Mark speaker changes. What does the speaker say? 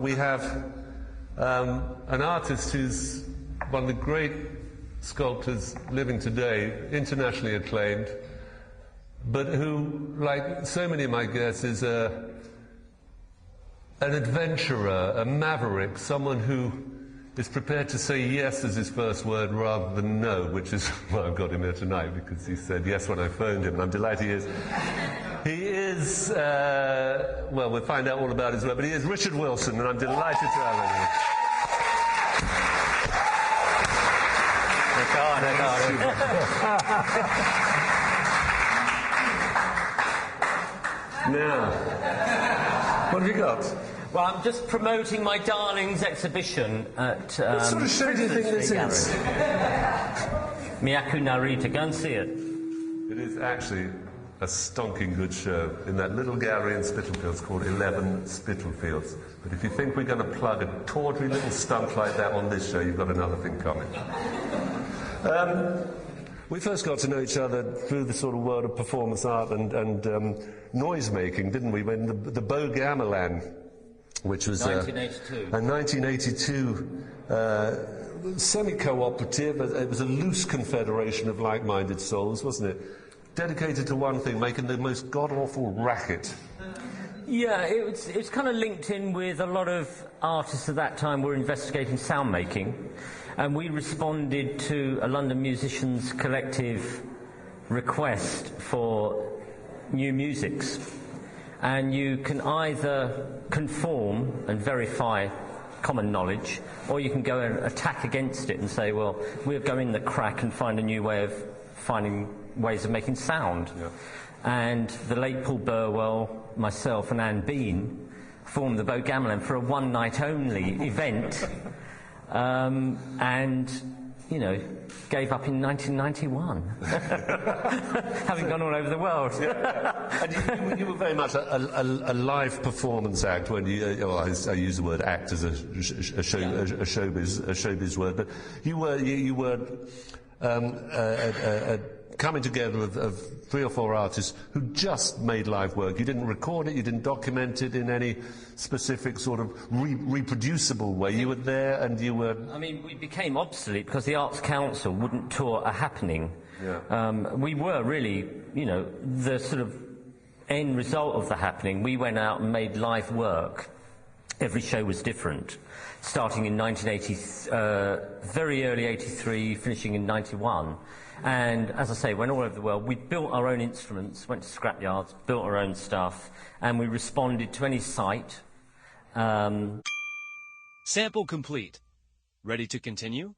Speaker 1: we have an artist who's one of the great sculptors living today, internationally acclaimed, but who, like so many of my guests, is an adventurer, a maverick, someone who is prepared to say yes as his first word rather than no, which is why I've got him here tonight, because he said yes when I phoned him, and I'm delighted he is. He is, well, we'll find out all about his work, but he is Richard Wilson, and I'm delighted to have him here. Now, what have you got?
Speaker 2: Well, I'm just promoting my darling's exhibition at...
Speaker 1: what sort of show do you think this is?
Speaker 2: Miyaku Narrator, go and see it.
Speaker 1: It is actually a stonking good show in that little gallery in Spitalfields called 11 Spitalfields. But if you think we're going to plug a tawdry little stunt like that on this show, you've got another thing coming. We first got to know each other through the sort of world of performance art and noise making, didn't we? When the Beau Gamelan, which was
Speaker 2: 1982.
Speaker 1: A 1982 semi-cooperative, it was a loose confederation of like-minded souls, wasn't it? Dedicated to one thing, making the most god-awful racket.
Speaker 2: Yeah, it's kind of linked in with a lot of artists at that time were investigating sound making, and we responded to a London Musicians Collective request for new musics. And you can either conform and verify common knowledge, or you can go and attack against it and say, well, we'll go in the crack and find a new way of finding ways of making sound.
Speaker 1: Yeah.
Speaker 2: And the late Paul Burwell, myself and Anne Bean formed the Beau Gamelan for a one-night-only event, and, you know, gave up in 1991, having gone all over the world.
Speaker 1: Yeah. And you were very much a live performance act when you, I use the word act as a showbiz word, but you were coming together of 3 or 4 artists who just made live work. You didn't record it, you didn't document it in any specific sort of reproducible way. You were there and you were...
Speaker 2: I mean, we became obsolete because the Arts Council wouldn't tour a happening.
Speaker 1: Yeah.
Speaker 2: We were really, you know, the sort of end result of the happening. We went out and made live work. Every show was different, starting in 1980, very early 83, finishing in 91. And, as I say, went all over the world. We built our own instruments, went to scrapyards, built our own stuff, and we responded to any site.
Speaker 3: Sample complete. Ready to continue?